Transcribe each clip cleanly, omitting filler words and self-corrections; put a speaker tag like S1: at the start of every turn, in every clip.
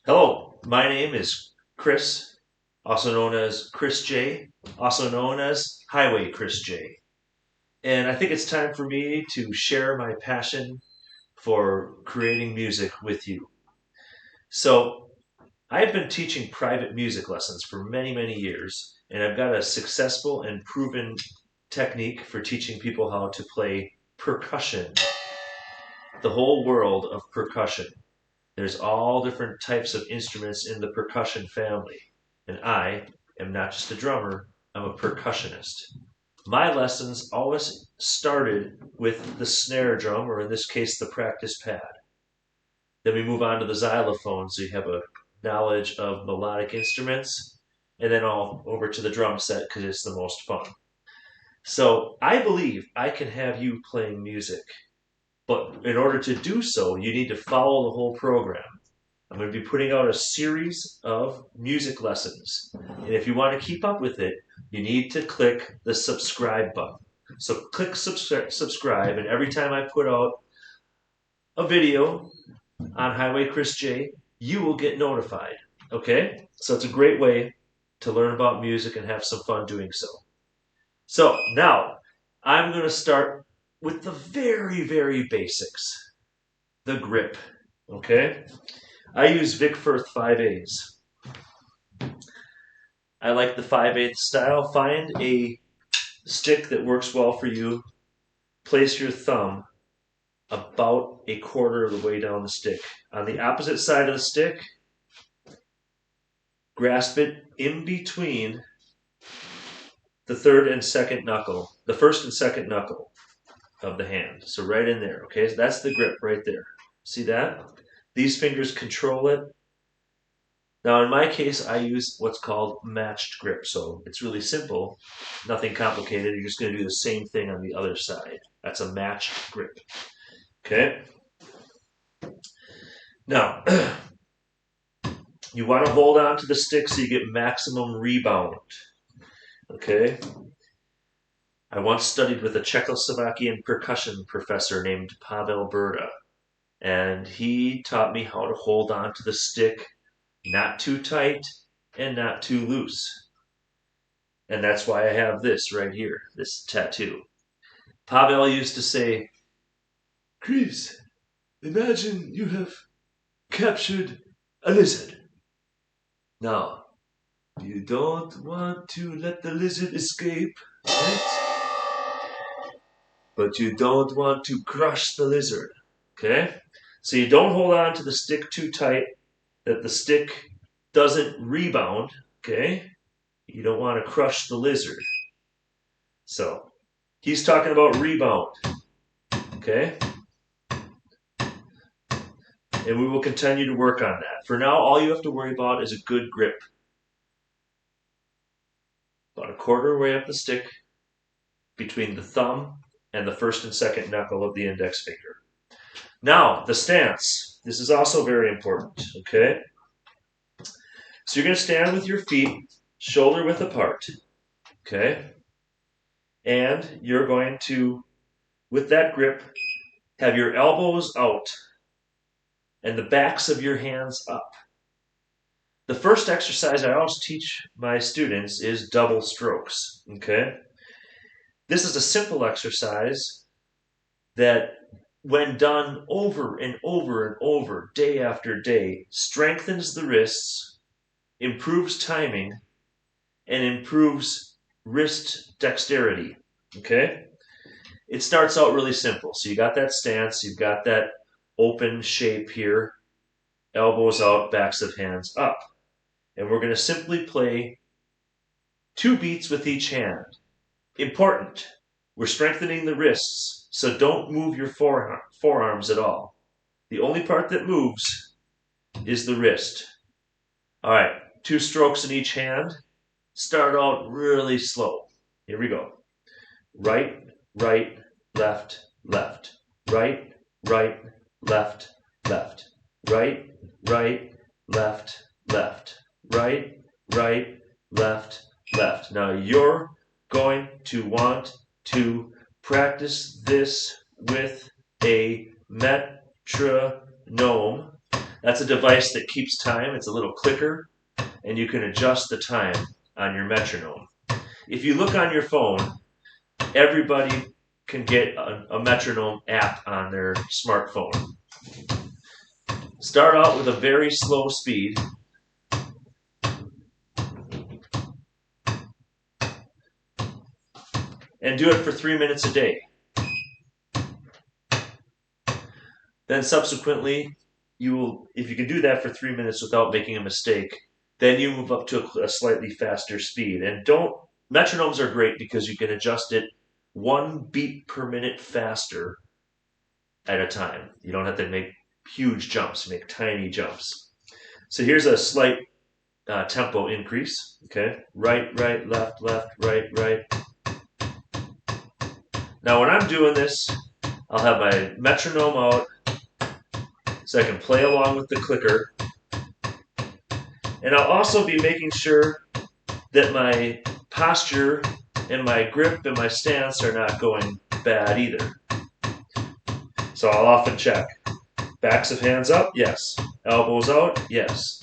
S1: Hello, my name is Chris, also known as Chris J, also known as Highway Chris J. And I think it's time for me to share my passion for creating music with you. So, I've been teaching private music lessons for many, many years, and I've got a successful and proven technique for teaching people how to play percussion, the whole world of percussion. There's all different types of instruments in the percussion family, and I am not just a drummer, I'm a percussionist. My lessons always started with the snare drum, or in this case, the practice pad. Then we move on to the xylophone, so you have a knowledge of melodic instruments, and then all over to the drum set because it's the most fun. So I believe I can have you playing music, but in order to do so, you need to follow the whole program. I'm going to be putting out a series of music lessons. And if you want to keep up with it, you need to click the subscribe button. So click subscribe, and every time I put out a video on Highway Chris J, you will get notified. Okay? So it's a great way to learn about music and have some fun doing so. So now I'm going to start with the very, very basics. The grip. Okay? I use Vic Firth 5/8s. I like the 5/8 style. Find a stick that works well for you. Place your thumb about a quarter of the way down the stick. On the opposite side of the stick, grasp it in between the third and second knuckle, the first and second knuckle of the hand. So right in there, okay? So that's the grip right there. See that? These fingers control it. Now, in my case, I use what's called matched grip. So it's really simple, nothing complicated. You're just going to do the same thing on the other side. That's a matched grip. Okay? Now, you want to hold on to the stick so you get maximum rebound. Okay? I once studied with a Czechoslovakian percussion professor named Pavel Berda, and he taught me how to hold on to the stick not too tight and not too loose. And that's why I have this right here, this tattoo. Pavel used to say, "Chris, imagine you have captured a lizard. Now, you don't want to let the lizard escape, right? But you don't want to crush the lizard, okay? So you don't hold on to the stick too tight that the stick doesn't rebound, okay? You don't want to crush the lizard. So he's talking about rebound, okay? And we will continue to work on that. For now, all you have to worry about is a good grip. About a quarter way up the stick between the thumb and the first and second knuckle of the index finger. Now, the stance. This is also very important, okay? So you're going to stand with your feet shoulder width apart, okay? And you're going to, with that grip, have your elbows out and the backs of your hands up. The first exercise I always teach my students is double strokes, okay? This is a simple exercise that, when done over and over and over, day after day, strengthens the wrists, improves timing, and improves wrist dexterity, okay? It starts out really simple. So you got that stance, you've got that open shape here, elbows out, backs of hands up. And we're going to simply play 2 beats with each hand. Important, we're strengthening the wrists, so don't move your forearms at all. The only part that moves is the wrist. All right, 2 strokes in each hand. Start out really slow. Here we go. Right, right, left, left. Right, right, left, left. Right, right, left, left. Right, right, left, left. Now you're going to want to practice this with a metronome That's a device that keeps time. It's a little clicker, and you can adjust the time on your metronome. If you look on your phone, everybody can get a metronome app on their smartphone. Start out with a very slow speed. And do it for 3 minutes a day. Then subsequently, if you can do that for 3 minutes without making a mistake, then you move up to a slightly faster speed. And metronomes are great because you can adjust it 1 beat per minute faster at a time. You don't have to make huge jumps, make tiny jumps. So here's a slight tempo increase. Okay, right, right, left, left, right, right. Now when I'm doing this, I'll have my metronome out so I can play along with the clicker. And I'll also be making sure that my posture and my grip and my stance are not going bad either. So I'll often check. Backs of hands up, yes. Elbows out, yes.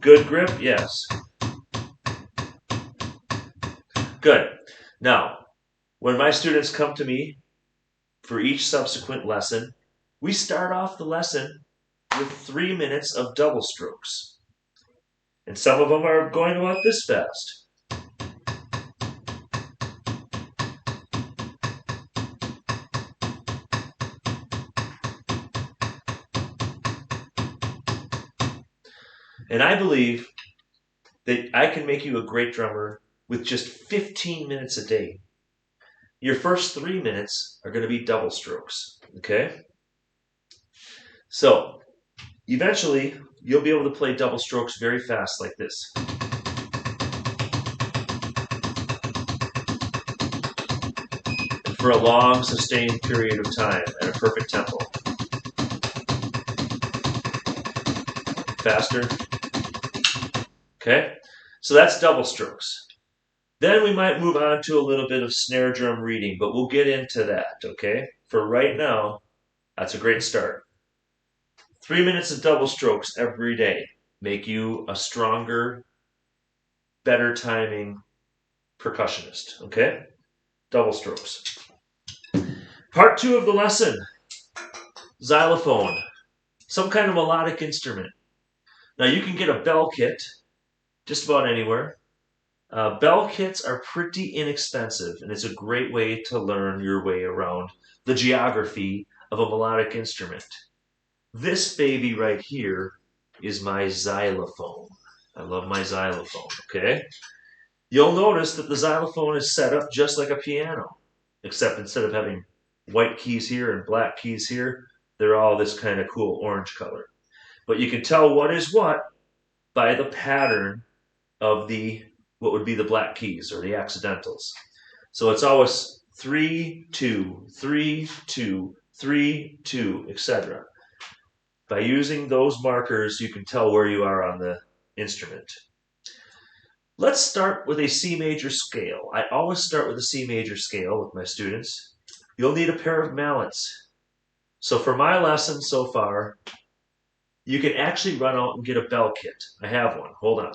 S1: Good grip, yes. Good. Now, when my students come to me for each subsequent lesson, we start off the lesson with 3 minutes of double strokes. And some of them are going about this fast. And I believe that I can make you a great drummer with just 15 minutes a day. Your first 3 minutes are going to be double strokes, okay? So, eventually, you'll be able to play double strokes very fast like this. For a long, sustained period of time at a perfect tempo. Faster. Okay? So that's double strokes. Then we might move on to a little bit of snare drum reading, but we'll get into that, okay? For right now, that's a great start. 3 minutes of double strokes every day make you a stronger, better timing percussionist, okay? Double strokes. Part 2 of the lesson, xylophone, some kind of melodic instrument. Now you can get a bell kit just about anywhere. Bell kits are pretty inexpensive, and it's a great way to learn your way around the geography of a melodic instrument. This baby right here is my xylophone. I love my xylophone, okay? You'll notice that the xylophone is set up just like a piano, except instead of having white keys here and black keys here, they're all this kind of cool orange color. But you can tell what is what by the pattern of what would be the black keys or the accidentals. So it's always 3, 2, 3, 2, 3, 2, etc. By using those markers, you can tell where you are on the instrument. Let's start with a C major scale. I always start with a C major scale with my students. You'll need a pair of mallets. So for my lesson so far, you can actually run out and get a bell kit. I have one. Hold on.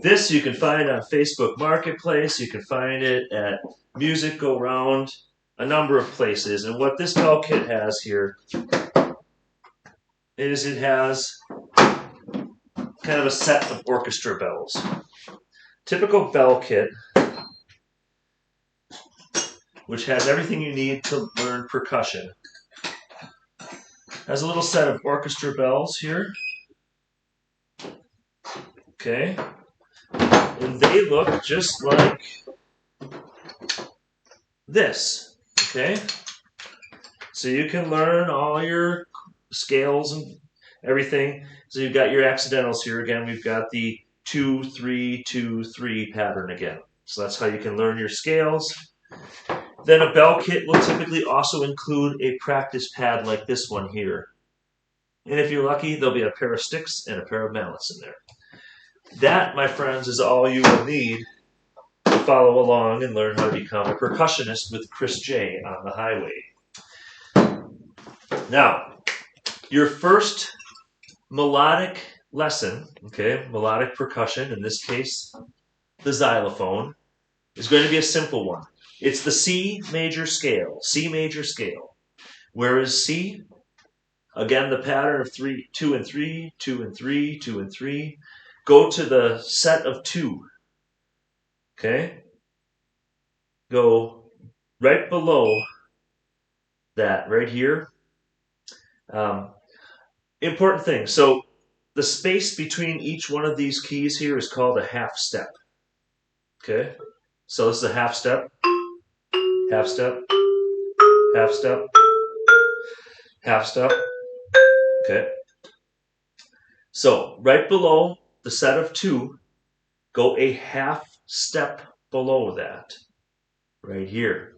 S1: This you can find on Facebook Marketplace. You can find it at Music Go Round, a number of places. And what this bell kit has here is it has kind of a set of orchestra bells. Typical bell kit, which has everything you need to learn percussion, has a little set of orchestra bells here. Okay. And they look just like this, okay? So you can learn all your scales and everything. So you've got your accidentals here. Again, we've got the 2, 3, 2, 3 pattern again. So that's how you can learn your scales. Then a bell kit will typically also include a practice pad like this one here. And if you're lucky, there'll be a pair of sticks and a pair of mallets in there. That, my friends, is all you will need to follow along and learn how to become a percussionist with Chris J on the highway. Now, your first melodic lesson, okay, melodic percussion, in this case, the xylophone, is going to be a simple one. It's the C major scale, C major scale. Where is C? Again, the pattern of 3, 2 and 3, 2 and 3, 2 and 3. Go to the set of 2. Okay? Go right below that, right here. Important thing. So the space between each one of these keys here is called a half step. Okay? So this is a half step, half step, half step, half step. Okay? So right below the set of 2, go a half step below that. Right here.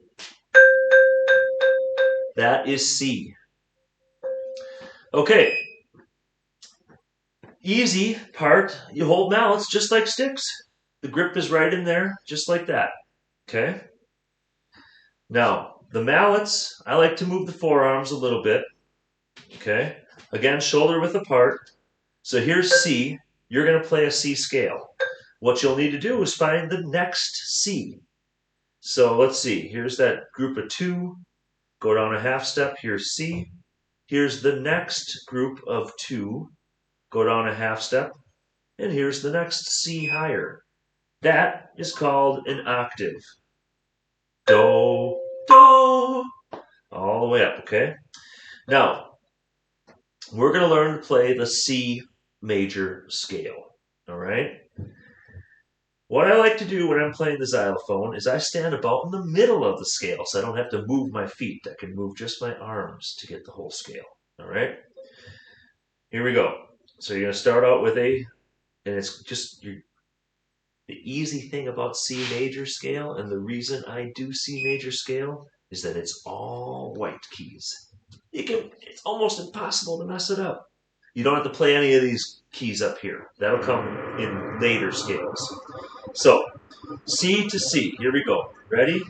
S1: That is C. Okay. Easy part, you hold mallets just like sticks. The grip is right in there, just like that. Okay? Now, the mallets, I like to move the forearms a little bit. Okay? Again, shoulder width apart. So here's C. You're going to play a C scale. What you'll need to do is find the next C. So let's see. Here's that group of 2. Go down a half step. Here's C. Here's the next group of 2. Go down a half step. And here's the next C higher. That is called an octave. Do, do, all the way up, okay? Now, we're going to learn to play the C major scale, all right? What I like to do when I'm playing the xylophone is I stand about in the middle of the scale, so I don't have to move my feet. I can move just my arms to get the whole scale, all right? Here we go. So you're going to start out with A, and it's just the easy thing about C major scale, and the reason I do C major scale, is that it's all white keys. It's almost impossible to mess it up. You don't have to play any of these keys up here. That'll come in later scales. So, C to C. Here we go. Ready?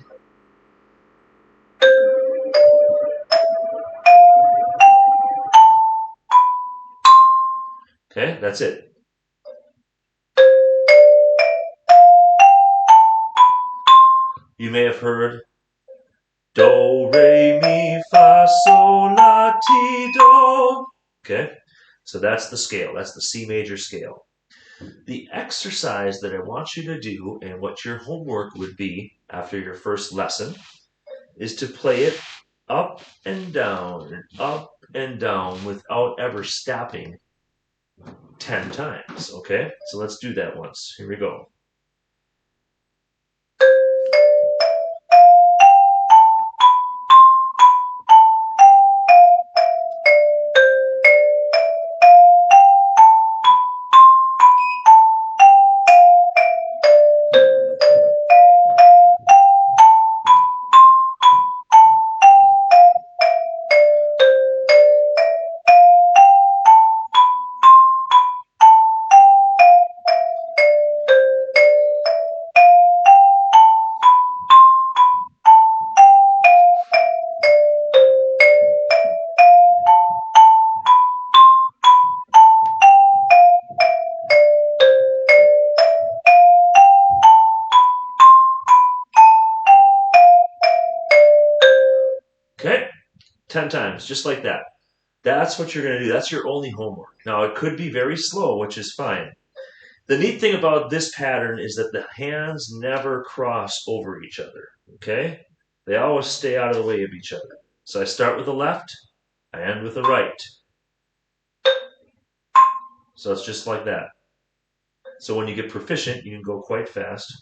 S1: Okay, that's it. You may have heard do, re, mi, fa, sol, la, ti, do. Okay, so that's the scale. That's the C major scale. The exercise that I want you to do, and what your homework would be after your first lesson, is to play it up and down without ever stopping 10 times. Okay, so let's do that once. Here we go. Okay, 10 times, just like that. That's what you're going to do. That's your only homework. Now, it could be very slow, which is fine. The neat thing about this pattern is that the hands never cross over each other, okay? They always stay out of the way of each other. So I start with the left, I end with the right. So it's just like that. So when you get proficient, you can go quite fast.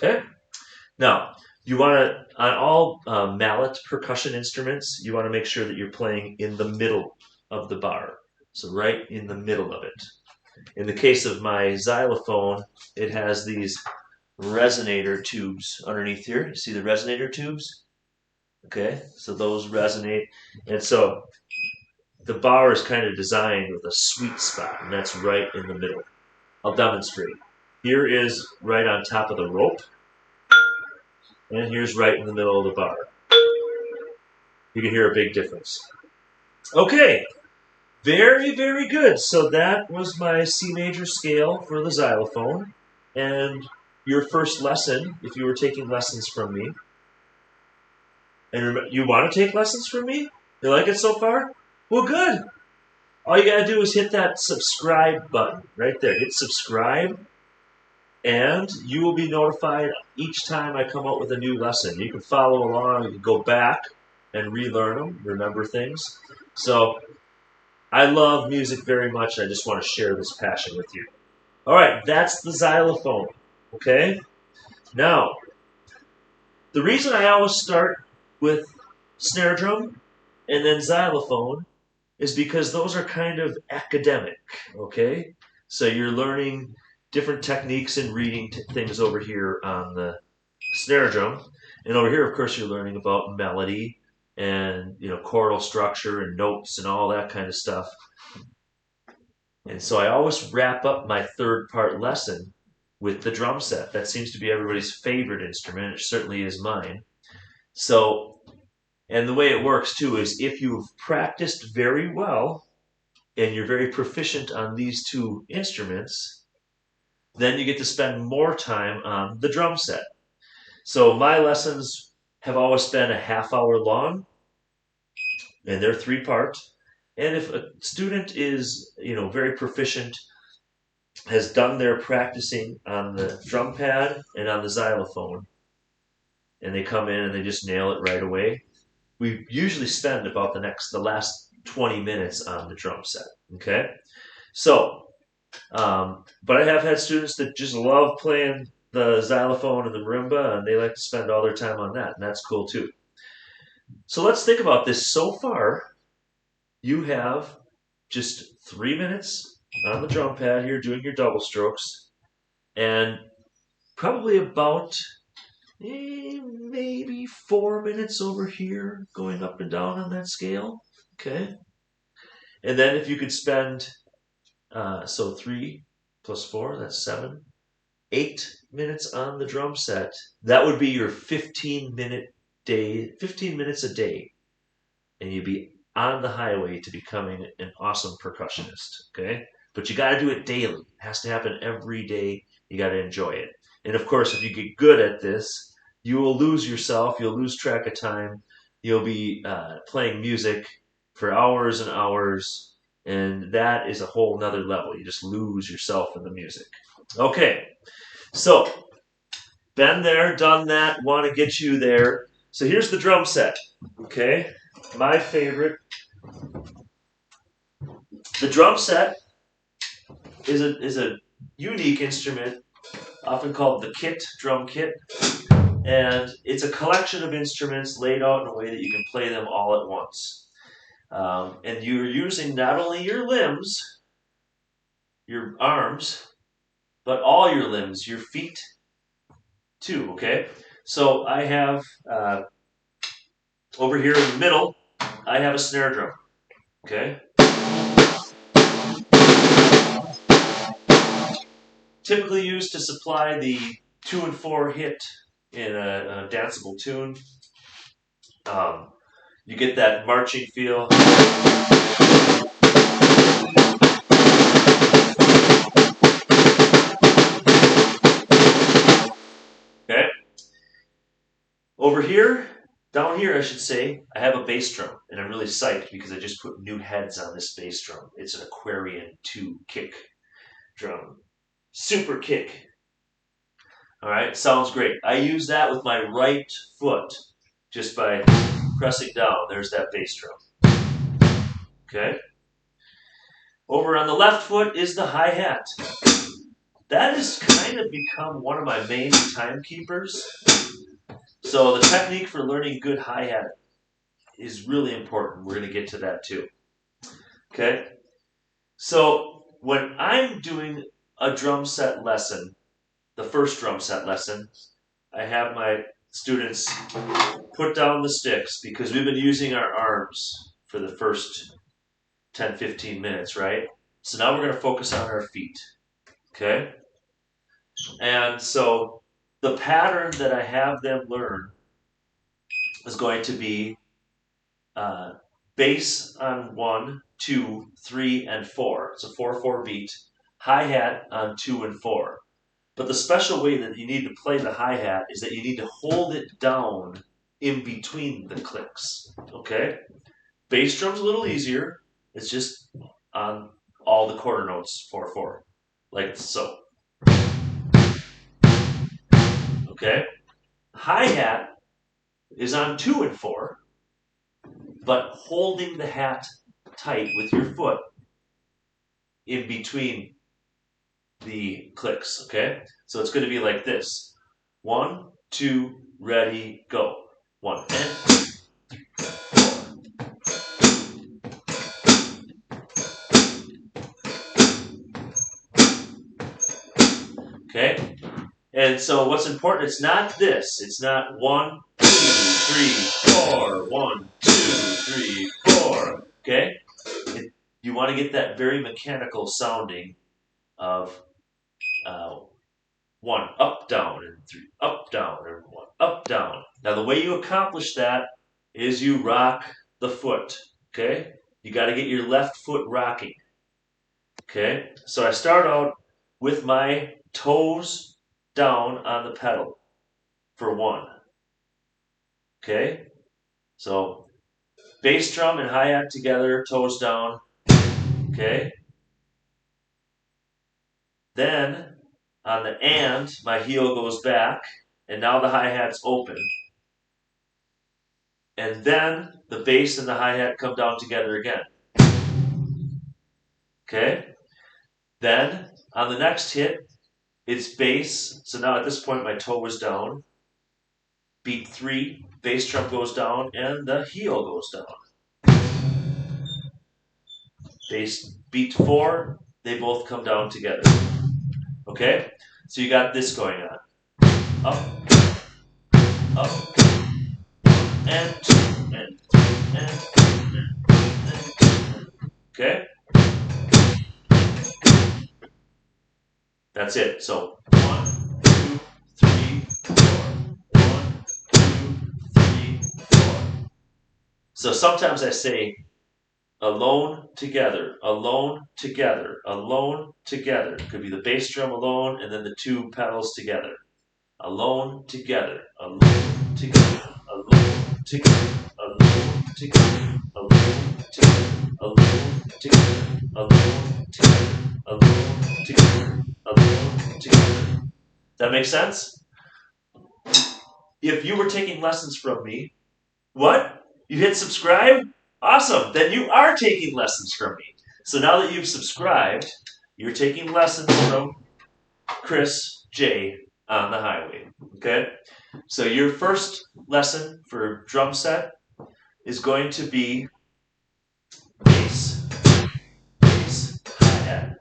S1: Okay? Now, you want to, on all mallet percussion instruments, you want to make sure that you're playing in the middle of the bar. So right in the middle of it. In the case of my xylophone, it has these resonator tubes underneath here. You see the resonator tubes? Okay, so those resonate. And so the bar is kind of designed with a sweet spot, and that's right in the middle. I'll demonstrate. Here is right on top of the rope, and here's right in the middle of the bar. You can hear a big difference. Okay, very, very good. So that was my C major scale for the xylophone. And your first lesson, if you were taking lessons from me. And you want to take lessons from me? You like it so far? Well, good. All you got to do is hit that subscribe button right there. Hit subscribe, and you will be notified each time I come out with a new lesson. You can follow along. You can go back and relearn them, remember things. So I love music very much, and I just want to share this passion with you. All right, that's the xylophone, okay? Now, the reason I always start with snare drum and then xylophone is because those are kind of academic, okay? So you're learning different techniques and reading things over here on the snare drum. And over here, of course, you're learning about melody and, chordal structure and notes and all that kind of stuff. And so I always wrap up my third part lesson with the drum set. That seems to be everybody's favorite instrument. It certainly is mine. So, and the way it works too is if you've practiced very well and you're very proficient on these two instruments, then you get to spend more time on the drum set. So my lessons have always been a half-hour long, and they're three-part. And if a student is, very proficient, has done their practicing on the drum pad and on the xylophone, and they come in and they just nail it right away, we usually spend about the last 20 minutes on the drum set. Okay, so, but I have had students that just love playing the xylophone and the marimba, and they like to spend all their time on that, and that's cool too. So let's think about this. So far, you have just 3 minutes on the drum pad here doing your double strokes, and probably about maybe 4 minutes over here going up and down on that scale. Okay. And then if you could spend, so 3 plus 4, that's 7, 8 minutes on the drum set, that would be your 15-minute day, 15 minutes a day. And you'd be on the highway to becoming an awesome percussionist. Okay. But you got to do it daily. It has to happen every day. You got to enjoy it. And of course, if you get good at this, you will lose yourself. You'll lose track of time. You'll be playing music for hours and hours, and that is a whole nother level. You just lose yourself in the music. Okay, so been there, done that, want to get you there. So here's the drum set, okay? My favorite. The drum set is a unique instrument, often called the kit, drum kit. And it's a collection of instruments laid out in a way that you can play them all at once. And you're using not only your limbs, your arms, but all your limbs, your feet too, okay? So I have, over here in the middle, I have a snare drum, okay? Typically used to supply the 2 and 4 hit in a danceable tune. You get that marching feel. Okay. Over here, down here I should say, I have a bass drum, and I'm really psyched because I just put new heads on this bass drum. It's an Aquarian 2 kick drum. Super kick. All right, sounds great. I use that with my right foot just by pressing down. There's that bass drum. Okay. Over on the left foot is the hi-hat. That has kind of become one of my main timekeepers. So the technique for learning good hi-hat is really important. We're going to get to that too. Okay. So when I'm doing a drum set lesson, the first drum set lesson, I have my students put down the sticks because we've been using our arms for the first 10, 15 minutes, right? So now we're going to focus on our feet, okay? And so the pattern that I have them learn is going to be uh, bass on 1, 2, 3, and 4. It's a 4/4 beat. Hi-hat on 2 and 4. But the special way that you need to play the hi-hat is that you need to hold it down in between the clicks, okay? Bass drum's a little easier. It's just on all the quarter notes, 4/4, like so, okay? Hi-hat is on 2 and 4, but holding the hat tight with your foot in between the clicks, okay? So it's going to be like this. 1, 2, ready, go. 1 and 2. Okay? And so what's important, it's not this. It's not 1, 2, 3, 4. 1, 2, 3, 4. Okay? You want to get that very mechanical sounding of 1 up, down, and 3 up, down, and 1 up, down. Now the way you accomplish that is you rock the foot. Okay? You got to get your left foot rocking. Okay? So I start out with my toes down on the pedal for 1. Okay? So bass drum and hi-hat together, toes down. Okay? Then on the and, my heel goes back, and now the hi-hat's open. And then the bass and the hi-hat come down together again. Okay? Then on the next hit, it's bass. So now at this point, my toe is down. Beat 3, bass drum goes down, and the heel goes down. Bass beat 4, they both come down together. Okay? So you got this going on. Up, up, and 2, and 3, and okay? That's it. So 1, 2, 3, 4. 1, 2, 3, 4. So sometimes I say alone, together, alone, together, alone, together. It could be the bass drum alone and then the 2 pedals together. Alone, together, alone, together, alone, together, alone, together, alone, together, alone, together, alone, together, alone, together, alone, together. That make sense? If you were taking lessons from me, what? You hit subscribe? Awesome. Then you are taking lessons from me. So now that you've subscribed, you're taking lessons from Chris J on the highway. Okay? So your first lesson for drum set is going to be bass, bass, hi-hat.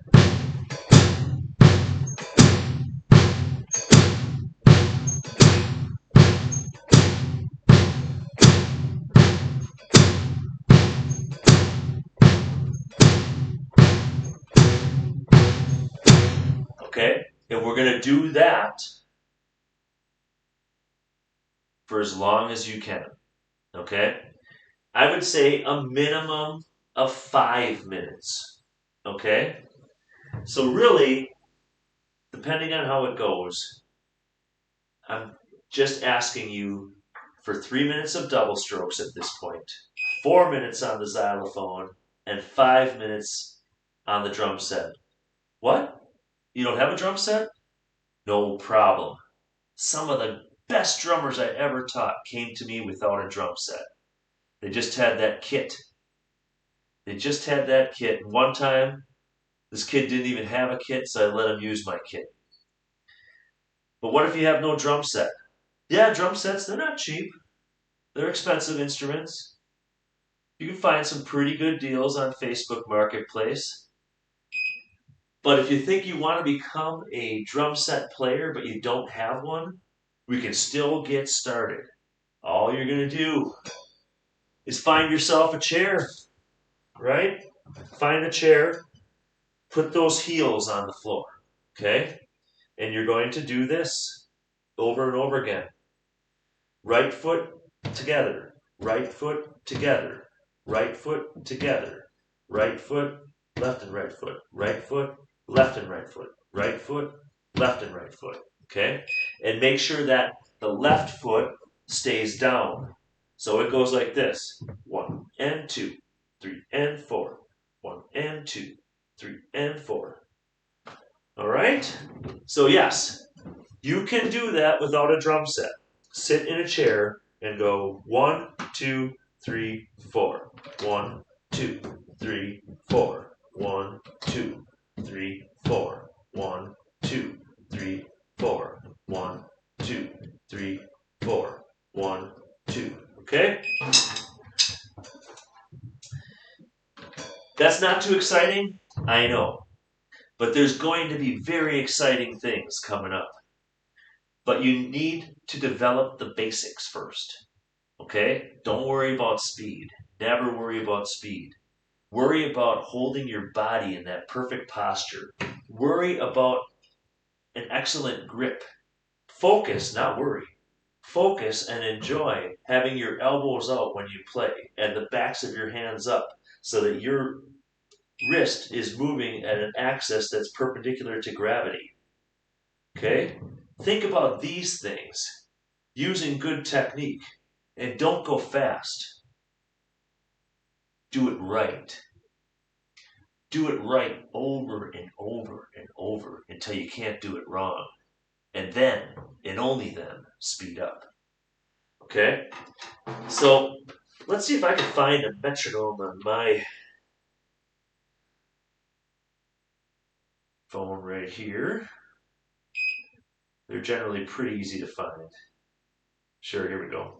S1: Okay? And we're going to do that for as long as you can. Okay? I would say a minimum of 5 minutes. Okay? So really, depending on how it goes, I'm just asking you for 3 minutes of double strokes at this point, 4 minutes on the xylophone, and 5 minutes on the drum set. What? You don't have a drum set? No problem. Some of the best drummers I ever taught came to me without a drum set. They just had that kit. They just had that kit. One time, this kid didn't even have a kit, so I let him use my kit. But what if you have no drum set? Yeah, drum sets, they're not cheap. They're expensive instruments. You can find some pretty good deals on Facebook Marketplace. But if you think you want to become a drum set player but you don't have one, we can still get started. All you're going to do is find yourself a chair, right? Find a chair, put those heels on the floor, okay? And you're going to do this over and over again. Right foot together, right foot together, right foot together, right foot, left and right foot, right foot, left and right foot, right foot, left and right foot, okay? And make sure that the left foot stays down. So it goes like this: 1 and 2, 3 and 4, 1 and 2, 3 and 4. All right? So yes, you can do that without a drum set. Sit in a chair and go 1, 2, 3, 4. 1, 2, 3, 4. 1, 2, 3, 4. 1, 2, 3, 4. 1, 2, 3, 4. 1, 2. Okay? That's not too exciting, I know. But there's going to be very exciting things coming up. But you need to develop the basics first. Okay? Don't worry about speed. Never worry about speed. Worry about holding your body in that perfect posture. Worry about an excellent grip. Focus, not worry. Focus and enjoy having your elbows out when you play and the backs of your hands up so that your wrist is moving at an axis that's perpendicular to gravity. Okay? Think about these things using good technique, and don't go fast. Do it right. Do it right over and over and over until you can't do it wrong. And then, and only then, speed up. Okay? So, let's see if I can find a metronome on my phone right here. They're generally pretty easy to find. Sure, here we go.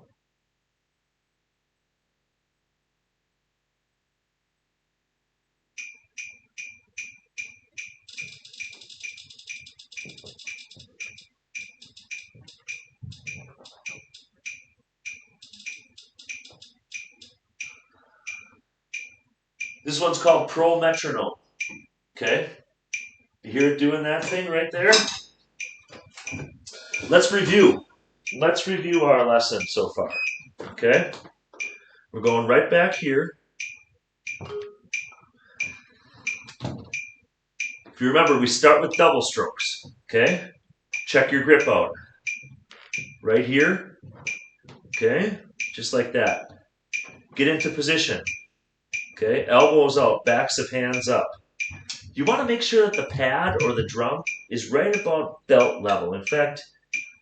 S1: This one's called Pro Metronome. Okay? You hear it doing that thing right there? Let's review. Let's review our lesson so far. Okay? We're going right back here. If you remember, we start with double strokes. Okay? Check your grip out. Right here. Okay? Just like that. Get into position. Okay? Elbows out, backs of hands up. You want to make sure that the pad or the drum is right about belt level. In fact,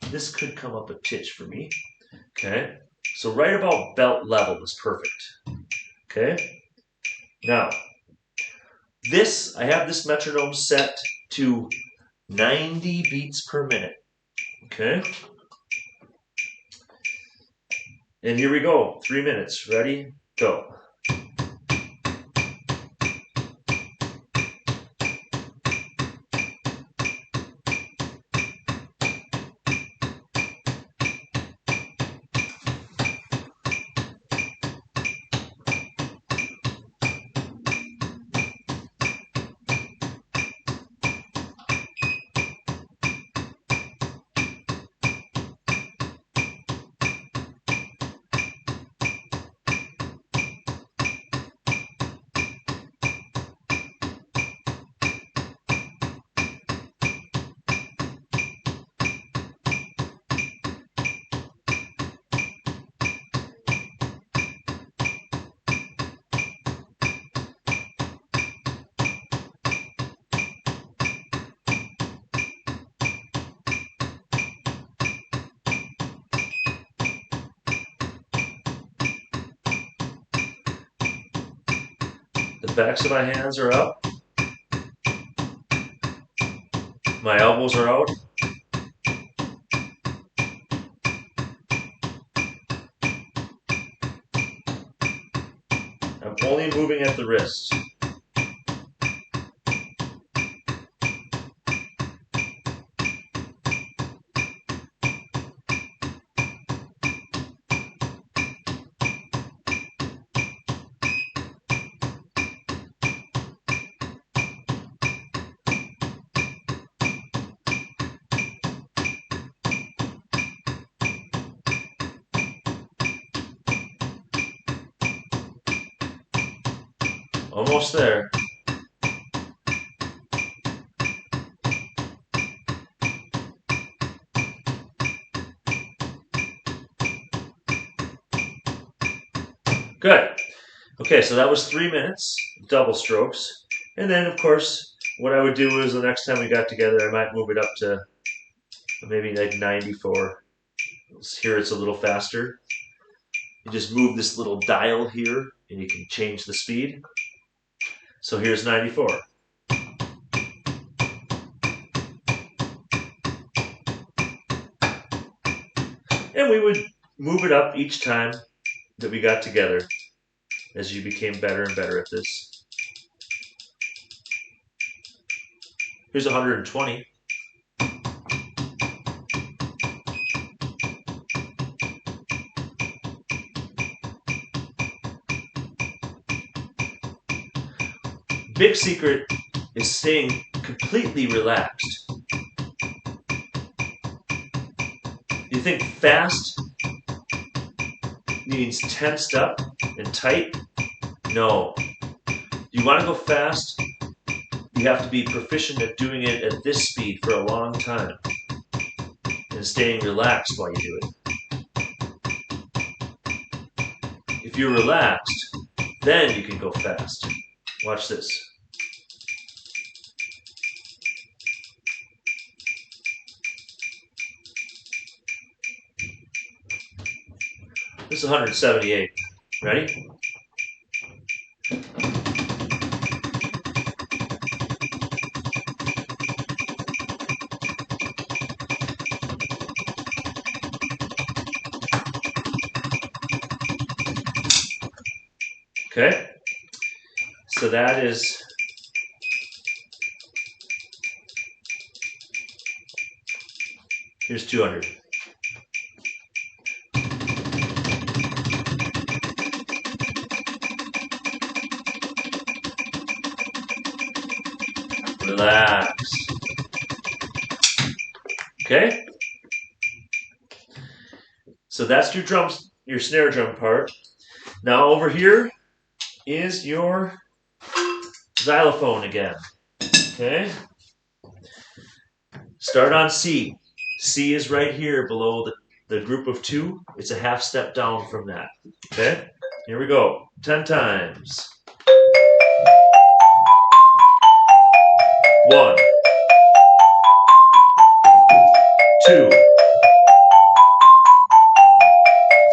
S1: this could come up a titch for me. Okay? So right about belt level is perfect. Okay? Now, I have this metronome set to 90 beats per minute. Okay? And here we go. 3 minutes. Ready? Go. The backs of my hands are up. My elbows are out. I'm only moving at the wrist. Almost there. Good. Okay, so that was 3 minutes, double strokes. And then, of course, what I would do is the next time we got together, I might move it up to maybe like 94. Here it's a little faster. You just move this little dial here, and you can change the speed. So here's 94. And we would move it up each time that we got together as you became better and better at this. Here's 120. Big secret is staying completely relaxed. You think fast means tensed up and tight? No. You want to go fast, you have to be proficient at doing it at this speed for a long time and staying relaxed while you do it. If you're relaxed, then you can go fast. Watch this. This is 178. Ready? Okay, so that is here's 200. Relax. Okay, so that's your drums, your snare drum part. Now over here is your xylophone again. Okay? Start on C. C is right here below the group of 2. It's a half step down from that. Okay? Here we go. 10 times. 1, 2,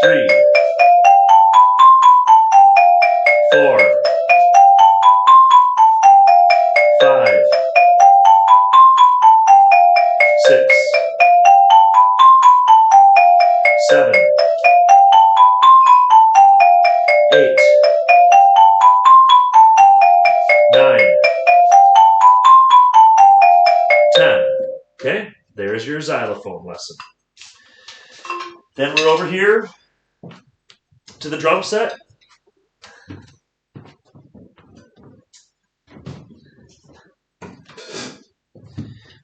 S1: 3, 4, 5, 6, 7, 8, 9, 10. Okay, there's your xylophone lesson. Then we're over here to the drum set.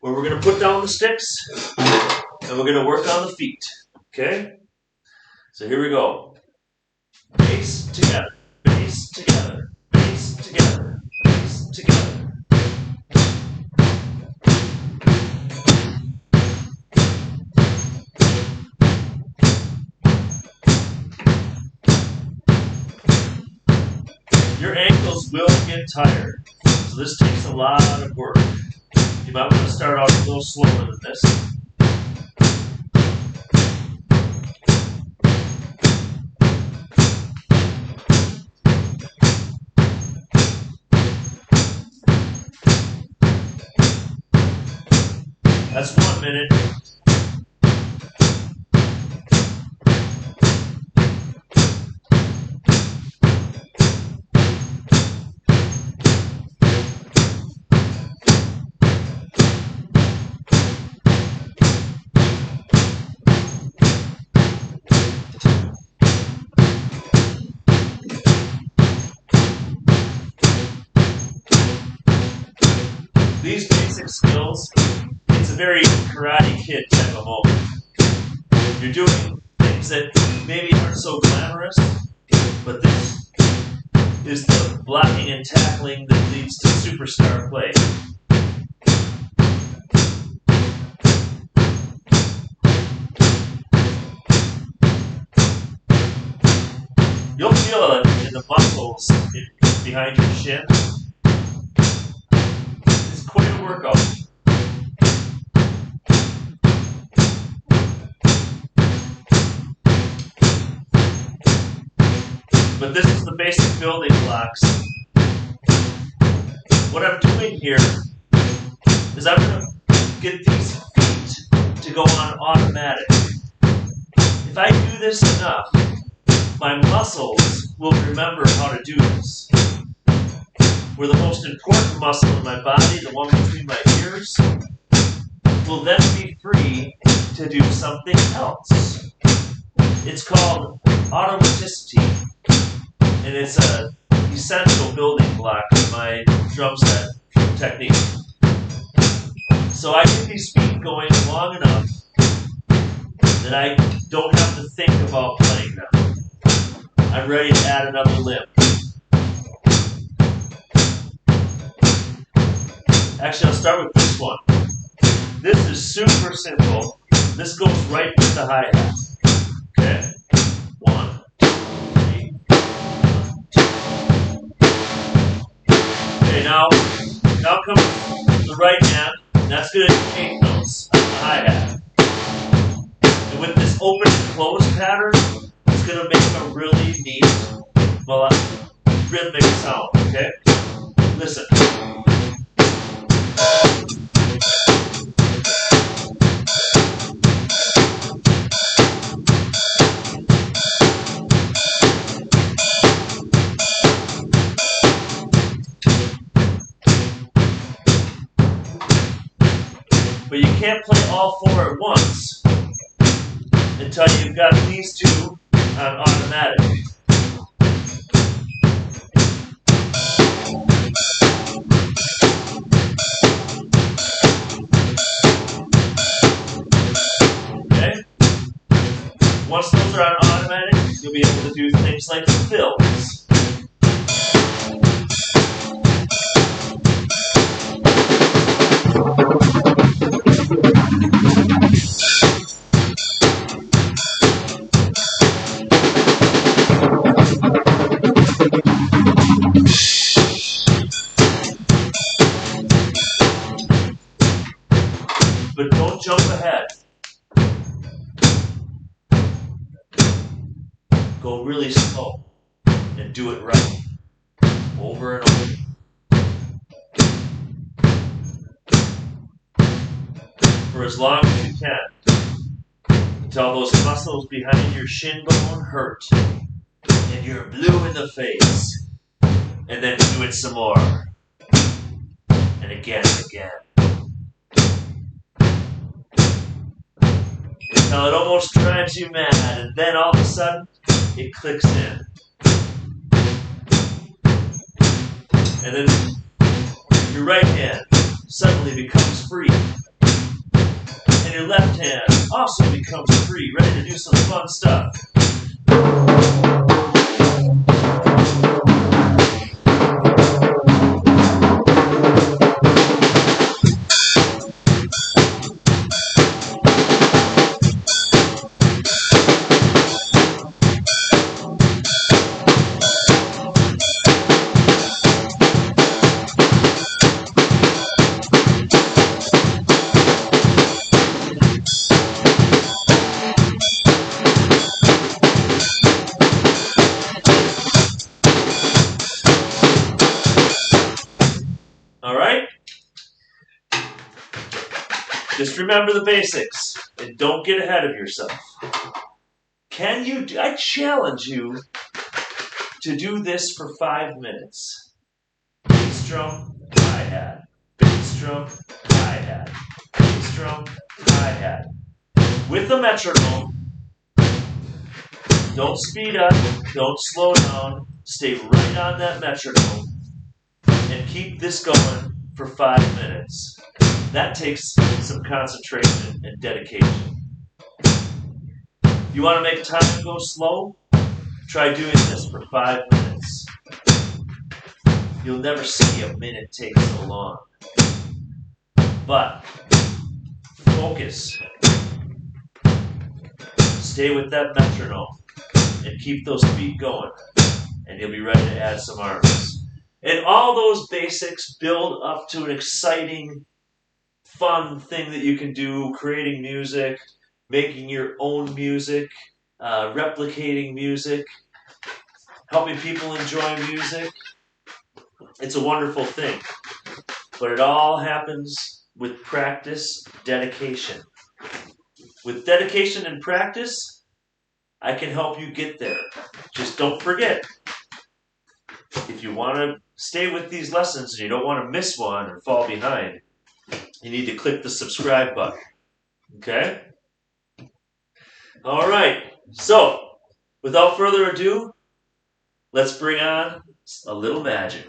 S1: Where we're going to put down the sticks and we're going to work on the feet. Okay? So here we go. Bass together, bass together, bass together, bass together. Your ankles will get tired, so this takes a lot of work. You might want to start out a little slower than this. That's 1 minute. These basic skills, it's a very Karate Kid type of moment. You're doing things that maybe aren't so glamorous, but this is the blocking and tackling that leads to superstar play. You'll feel it in the muscles behind your shin. It's quite a workout. But this is the basic building blocks. What I'm doing here is I'm going to get these feet to go on automatic. If I do this enough, my muscles will remember how to do this. Where the most important muscle in my body, the one between my ears, will then be free to do something else. It's called automaticity, and it's an essential building block of my drum set technique. So I get these feet going long enough that I don't have to think about playing them. I'm ready to add another limb. Actually, I'll start with this one. This is super simple. This goes right with the hi-hat. Okay? 1, 2, 3. 1, 2. Okay, now comes the right hand. And that's going to indicate notes on the hi-hat. And with this open and close pattern, it's going to make a really neat rhythmic sound. Okay? Listen. But you can't play all 4 at once until you've got these 2 on automatic. Okay? Once those are on automatic, you'll be able to do things like fills. But don't jump ahead. Go really slow and do it right. Over and over. For as long as you can. Until those muscles behind your shin bone hurt. And you're blue in the face. And then do it some more. And again and again. Until it almost drives you mad, and then all of a sudden, it clicks in. And then your right hand suddenly becomes free. And your left hand also becomes free, ready to do some fun stuff. Just remember the basics and don't get ahead of yourself. I challenge you to do this for 5 minutes. Bass drum, hi-hat. Bass drum, hi-hat. Bass drum, hi-hat. With the metronome. Don't speed up, don't slow down. Stay right on that metronome. And keep this going for 5 minutes. That takes some concentration and dedication. You want to make time go slow? Try doing this for 5 minutes. You'll never see a minute take so long. But focus. Stay with that metronome and keep those feet going, and you'll be ready to add some arms. And all those basics build up to an exciting, fun thing that you can do, creating music, making your own music, replicating music, helping people enjoy music. It's a wonderful thing. But it all happens with practice, dedication. With dedication and practice, I can help you get there. Just don't forget, if you want to stay with these lessons and you don't want to miss one or fall behind, you need to click the subscribe button. Okay? All right. So, without further ado, let's bring on a little magic.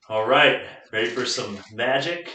S1: All right, ready for some magic?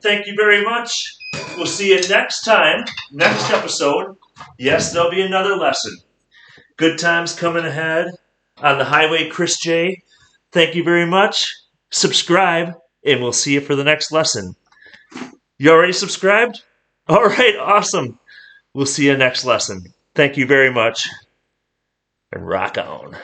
S1: Thank you very much. We'll see you next time, next episode. Yes, there'll be another lesson. Good times coming ahead on the highway, Chris J. Thank you very much. Subscribe, and we'll see you for the next lesson. You already subscribed? All right, awesome. We'll see you next lesson. Thank you very much, and rock on.